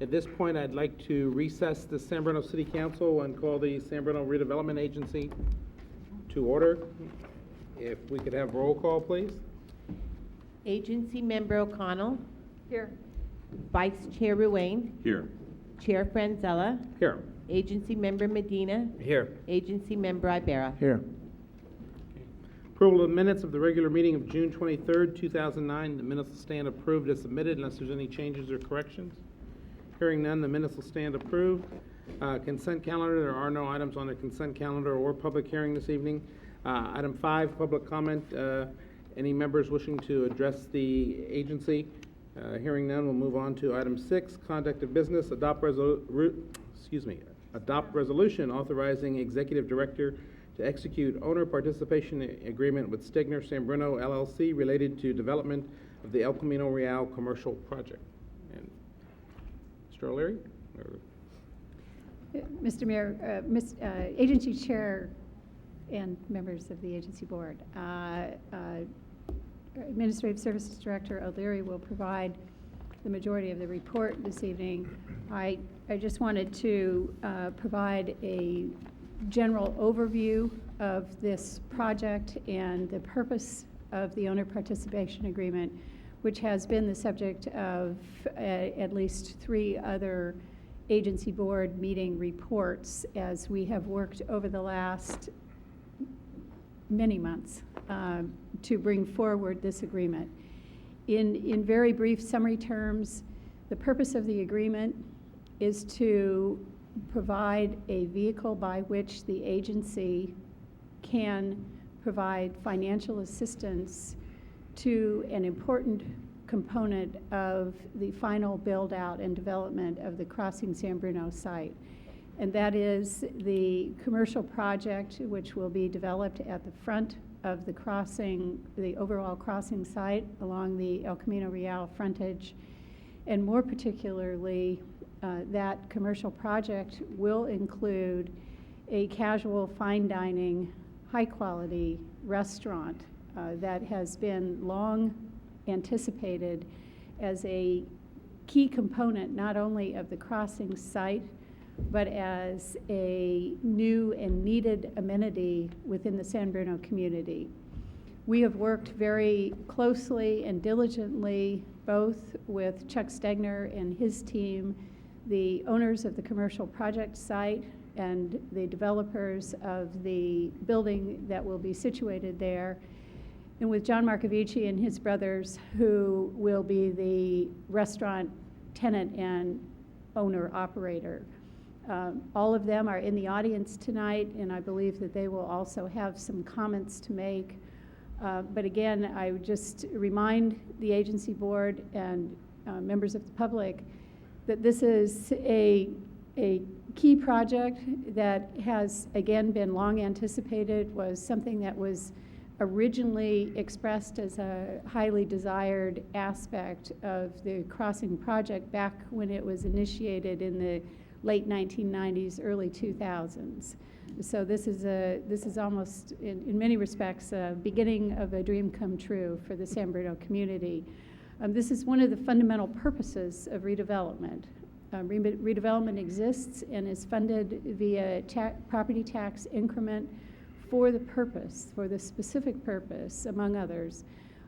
At this point, I'd like to recess the San Bruno City Council and call the San Bruno Redevelopment Agency to order. If we could have roll call, please. Agency Member O'Connell. Here. Vice Chair Ruane. Here. Chair Franzella. Here. Agency Member Medina. Here. Agency Member Ibarra. Here. Approval of minutes of the regular meeting of June 23rd, 2009. The minutes will stand approved as submitted unless there's any changes or corrections. Hearing none, the minutes will stand approved. Consent calendar, there are no items on the consent calendar or public hearing this evening. Item 5, public comment. Any members wishing to address the agency? Hearing none, we'll move on to item 6, conduct of business. Adopt resolution authorizing executive director to execute owner participation agreement with Stegner San Bruno LLC related to development of the El Camino Real commercial project. And Mr. O'Leary? Mr. Mayor, Agency Chair and members of the agency board, Administrative Services Director O'Leary will provide the majority of the report this evening. I just wanted to provide a general overview of this project and the purpose of the owner participation agreement, which has been the subject of at least 3 other agency board meeting reports as we have worked over the last many months to bring forward this agreement. In very brief summary terms, the purpose of the agreement is to provide a vehicle by which the agency can provide financial assistance to an important component of the final build out and development of the Crossing San Bruno site. And that is the commercial project which will be developed at the front of the crossing, the overall crossing site along the El Camino Real frontage. And more particularly, that commercial project will include a casual fine dining, high quality restaurant that has been long anticipated as a key component not only of the crossing site, but as a new and needed amenity within the San Bruno community. We have worked very closely and diligently both with Chuck Stegner and his team, the owners of the commercial project site and the developers of the building that will be situated there, and with John Avicii and his brothers, who will be the restaurant tenant and owner operator. All of them are in the audience tonight, and I believe that they will also have some comments to make. But again, I would just remind the agency board and members of the public that this is a key project that has, again, been long anticipated, was something that was originally expressed as a highly desired aspect of the crossing project back when it was initiated in the late 1990s, early 2000s. So this is almost, in many respects, a beginning of a dream come true for the San Bruno community. This is one of the fundamental purposes of redevelopment. Redevelopment exists and is funded via property tax increment for the specific purpose, among others,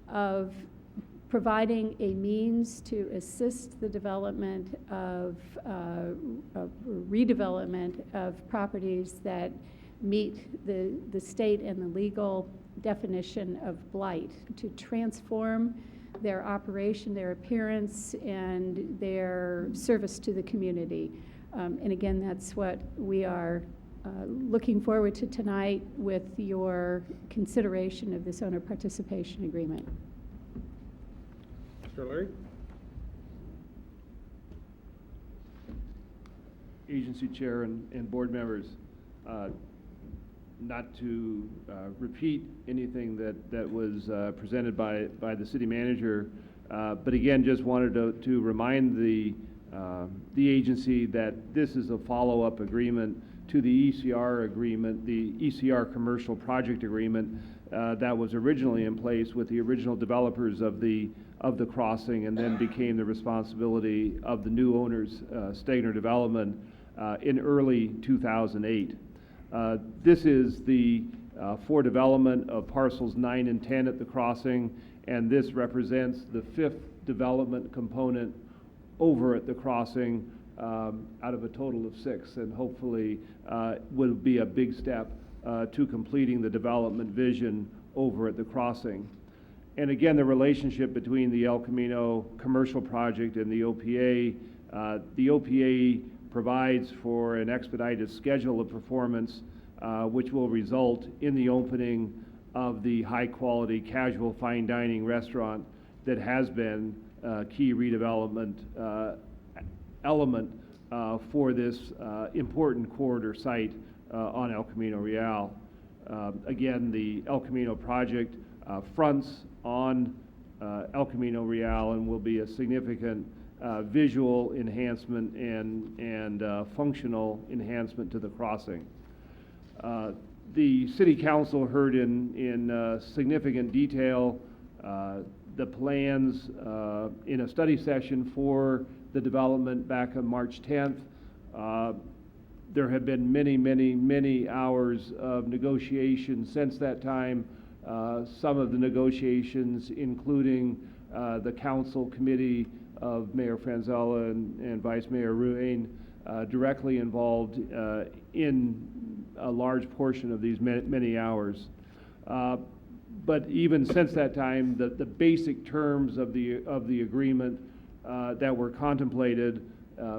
of providing a means to assist the development of redevelopment of properties that meet the state and the legal definition of blight, to transform their operation, their appearance, and their service to the community. And again, that's what we are looking forward to tonight with your consideration of this owner participation agreement. Mr. O'Leary? Agency Chair and board members, not to repeat anything that was presented by the city manager, but again, just wanted to remind the agency that this is a follow-up agreement to the ECR agreement, the ECR commercial project agreement that was originally in place with the original developers of the of the crossing, and then became the responsibility of the new owners, Stegner Development, in early 2008. This is the for development of parcels 9 and 10 at the crossing, and this represents the 5th development component over at the crossing, out of a total of 6, and hopefully will be a big step to completing the development vision over at the crossing. And again, the relationship between the El Camino commercial project and the OPA. The OPA provides for an expedited schedule of performance, which will result in the opening of the high-quality casual fine dining restaurant that has been a key redevelopment element for this important corridor site on El Camino Real. Again, the El Camino project fronts on El Camino Real and will be a significant visual enhancement and functional enhancement to the crossing. The City Council heard in significant detail the plans in a study session for the development back on March 10th. There have been many hours of negotiation since that time. Some of the negotiations, including the council committee of Mayor Franzella and Vice Mayor Ruane, directly involved in a large portion of these many hours. But even since that time, the basic terms of the agreement that were contemplated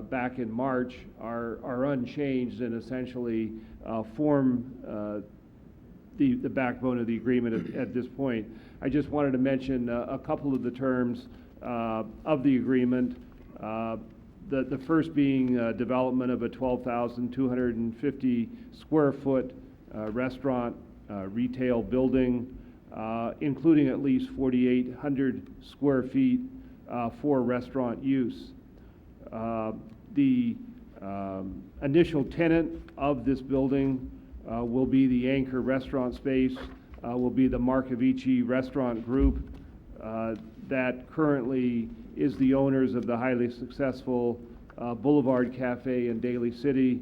back in March are unchanged and essentially form the backbone of the agreement at this point. I just wanted to mention a couple of the terms of the agreement. The first being development of a 12,250 square foot restaurant retail building, including at least 4,800 square feet for restaurant use. The initial tenant of this building will be the anchor restaurant space, will be the Avicii restaurant group that currently is the owners of the highly successful Boulevard Cafe in Daly City.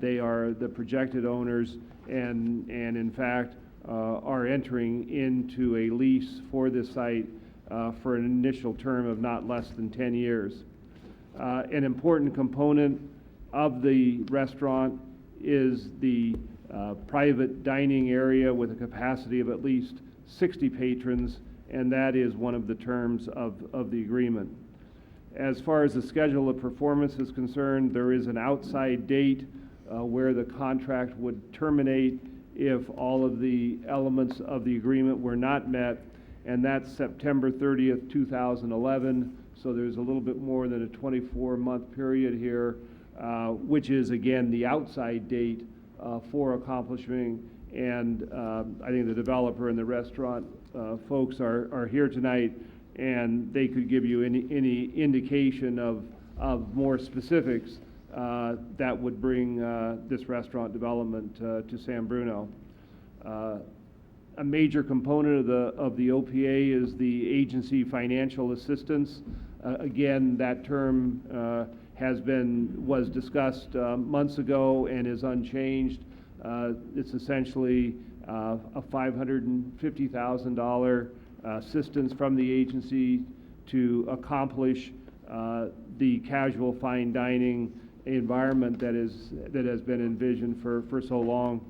They are the projected owners and in fact are entering into a lease for this site for an initial term of not less than 10 years. An important component of the restaurant is the private dining area with a capacity of at least 60 patrons, and that is one of the terms of the agreement. As far as the schedule of performance is concerned, there is an outside date where the contract would terminate if all of the elements of the agreement were not met, and that's September 30th, 2011. So there's a little bit more than a 24-month period here, which is again the outside date for accomplishing. And I think the developer and the restaurant folks are here tonight, and they could give you any indication of more specifics that would bring this restaurant development to San Bruno. A major component of the OPA is the agency financial assistance. Again, that term was discussed months ago and is unchanged. It's essentially a $550,000 assistance from the agency to accomplish the casual fine dining environment that has been envisioned for so long.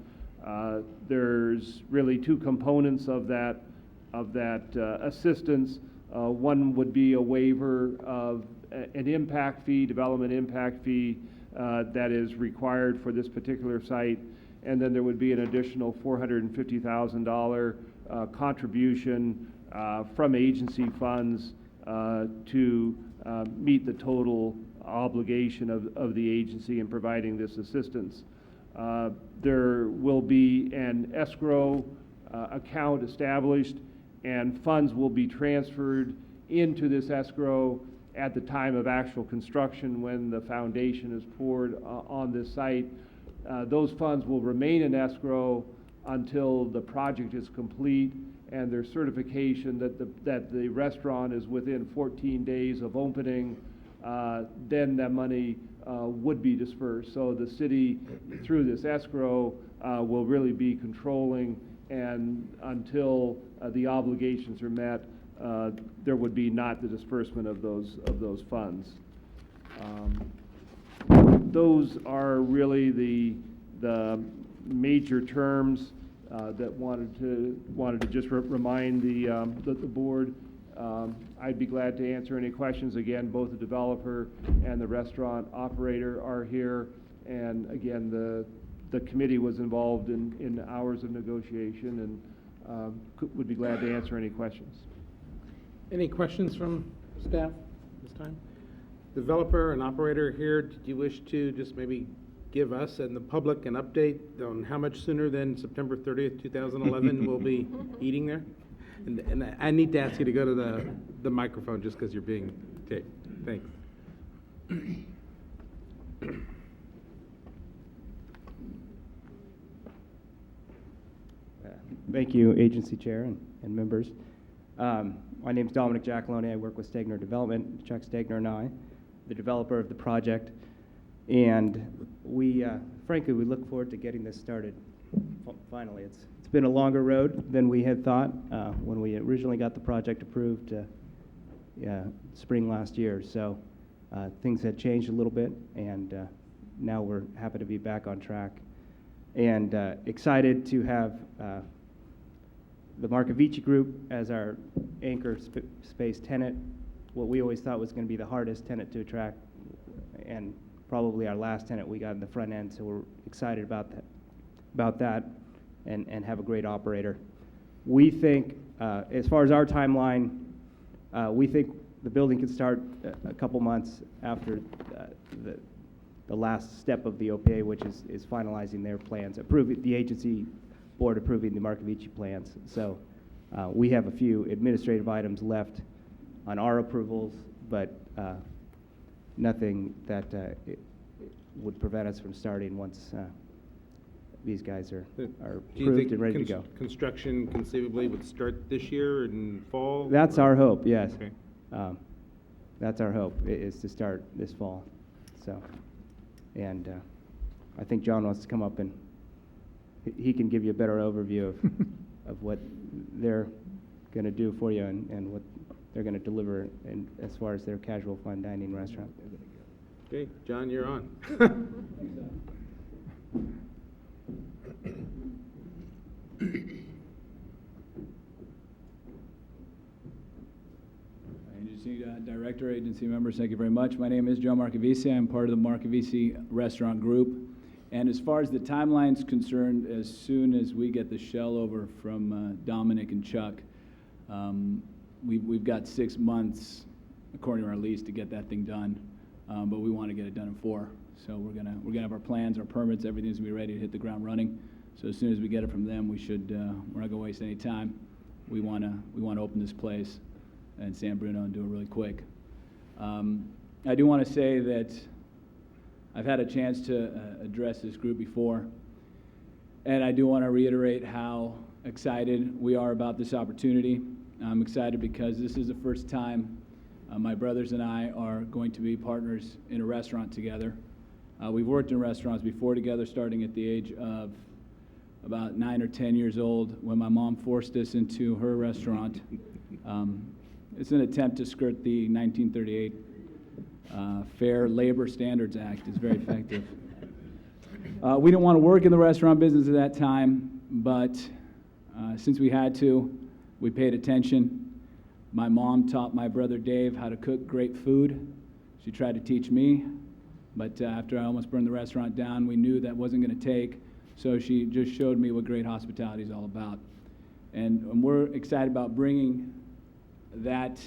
There's really two components of that assistance. One would be a waiver of an impact fee, development impact fee, that is required for this particular site, and then there would be an additional $450,000 contribution from agency funds to meet the total obligation of the agency in providing this assistance. There will be an escrow account established, and funds will be transferred into this escrow at the time of actual construction when the foundation is poured on this site. Those funds will remain in escrow until the project is complete and their certification that the restaurant is within 14 days of opening, then that money would be dispersed. So the city, through this escrow, will really be controlling, and until the obligations are met, there would be not the disbursement of those funds. Those are really the major terms that wanted to just remind the board. I'd be glad to answer any questions. Again, both the developer and the restaurant operator are here, and again, the committee was involved in hours of negotiation, and would be glad to answer any questions. Any questions from staff this time? Developer and operator here, did you wish to just maybe give us and the public an update on how much sooner than September 30th, 2011 we'll be eating there? And I need to ask you to go to the microphone just because you're being taped. Thanks. Thank you, agency chair and members. My name is Dominic Giacalone. I work with Stegner Development, Chuck Stegner and I, the developer of the project. And we, frankly, we look forward to getting this started. Finally, it's been a longer road than we had thought when we originally got the project approved spring last year. So things had changed a little bit, and now we're happy to be back on track. And excited to have the Avicii Group as our anchor space tenant, what we always thought was going to be the hardest tenant to attract, and probably our last tenant we got in the front end. So we're excited about that, and have a great operator. We think, as far as our timeline, we think the building can start a couple months after the last step of the OPA, which is finalizing their plans, the agency board approving the Avicii plans. So we have a few administrative items left on our approvals, but nothing that would prevent us from starting once these guys are Do you approved think and ready to go. construction conceivably would start this year in fall? That's our hope, yes. Okay. That's our hope, is to start this fall. So, and I think John wants to come up, and he can give you a better overview of what they're going to do for you and what they're going to deliver as far as their casual fine dining restaurant. Okay, John, you're on. Agency Director, agency members, thank you very much. My name is Joe Avicii. I'm part of the Avicii Restaurant Group. And as far as the timeline's concerned, as soon as we get the shell over from Dominic and Chuck, we've got 6 months, according to our lease, to get that thing done. But we want to get it done in 4. So we're gonna have our plans, our permits, everything's gonna be ready to hit the ground running. So as soon as we get it from them, we're not gonna waste any time. We wanna open this place in San Bruno and do it really quick. I do want to say that I've had a chance to address this group before, and I do want to reiterate how excited we are about this opportunity. I'm excited because this is the first time my brothers and I are going to be partners in a restaurant together. We've worked in restaurants before together, starting at the age of about 9 or 10 years old when my mom forced us into her restaurant. It's an attempt to skirt the 1938 Fair Labor Standards Act. It's very effective. We didn't want to work in the restaurant business at that time, but since we had to, we paid attention. My mom taught my brother Dave how to cook great food. She tried to teach me, but after I almost burned the restaurant down, we knew that wasn't going to take, so she just showed me what great hospitality is all about. And we're excited about bringing that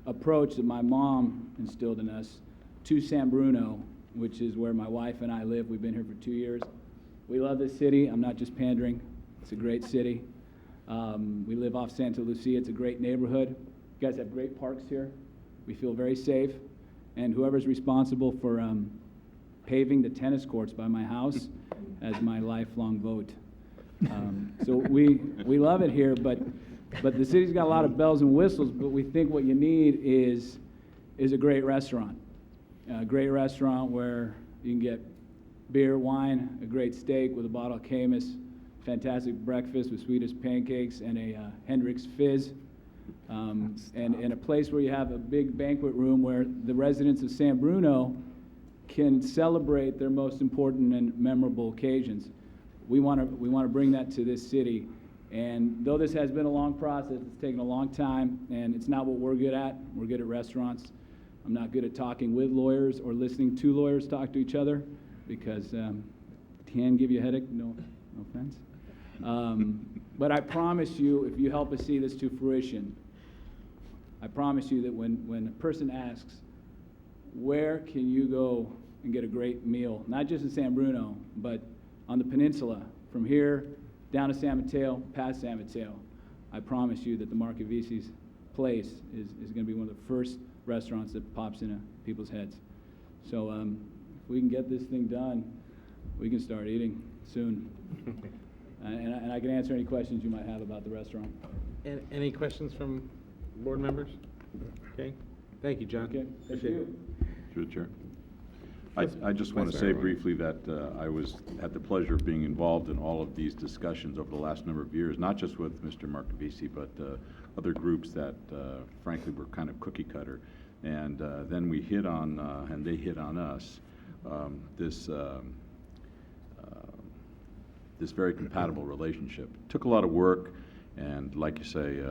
approach that my mom instilled in us to San Bruno, which is where my wife and I live. We've been here for 2 years. We love this city. I'm not just pandering. It's a great city. We live off Santa Lucia. It's a great neighborhood. You guys have great parks here. We feel very safe. And whoever's responsible for paving the tennis courts by my house has my lifelong vote. So we love it here, but But the city's got a lot of bells and whistles, but we think what you need is a great restaurant. A great restaurant where you can get beer, wine, a great steak with a bottle of Camus, fantastic breakfast with Swedish pancakes and a Hendrix Fizz, and a place where you have a big banquet room where the residents of San Bruno can celebrate their most important and memorable occasions. We want to bring that to this city. And though this has been a long process, it's taken a long time, and it's not what we're good at. We're good at restaurants. I'm not good at talking with lawyers or listening to lawyers talk to each other because it can give you a headache, no offense. But I promise you, if you help us see this to fruition, I promise you that when a person asks, where can you go and get a great meal, not just in San Bruno, but on the peninsula, from here down to San Mateo, past San Mateo, I promise you that the Mark Avicii's place is going to be one of the first restaurants that pops into people's heads. So if we can get this thing done, we can start eating soon. And I can answer any questions you might have about the restaurant. Any questions from board members? Okay, thank you, John. Okay, thank Appreciate it. you. Through the chair. I just want to say briefly that I had the pleasure of being involved in all of these discussions over the last number of years, not just with Mr. Mark Avicii, but other groups that frankly were kind of cookie cutter. And then we hit on, and they hit on us, this very compatible relationship. It took a lot of work, and like you say,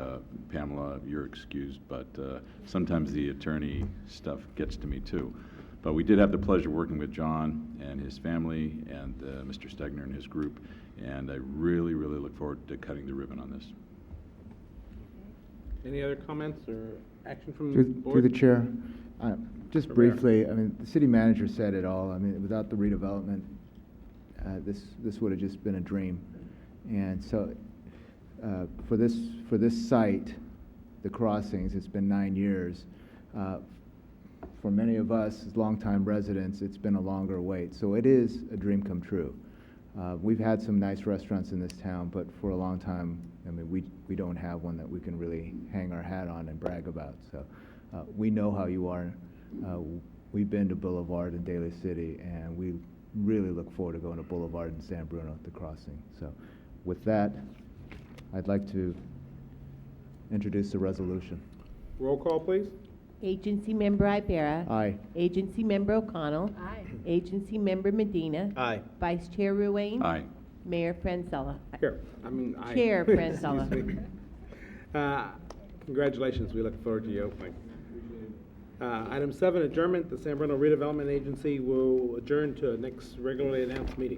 Pamela, you're excused, but sometimes the attorney stuff gets to me too. But we did have the pleasure of working with John and his family and Mr. Stegner and his group, and I really, really look forward to cutting the ribbon on this. Any other comments or action from the board? Through the chair, just Mr. Rivera. briefly, I mean, the city manager said it all. I mean, without the redevelopment, this would have just been a dream. And so, for this site, the crossings, it's been 9 years. For many of us, as longtime residents, it's been a longer wait. So it is a dream come true. We've had some nice restaurants in this town, but for a long time, I mean, we don't have one that we can really hang our hat on and brag about. So we know how you are. We've been to Boulevard in Daly City, and we really look forward to going to Boulevard in San Bruno at the crossing. So with that, I'd like to introduce the resolution. Roll call, please. Agency Member Ibera. Aye. Agency Member O'Connell. Aye. Agency Member Medina. Aye. Vice Chair Ruane. Aye. Mayor Franzella. Aye. Chair Franzella. Excuse me. Congratulations, we look forward to you opening. Item 7, adjournment. The San Bruno Redevelopment Agency will adjourn to a next regularly announced meeting.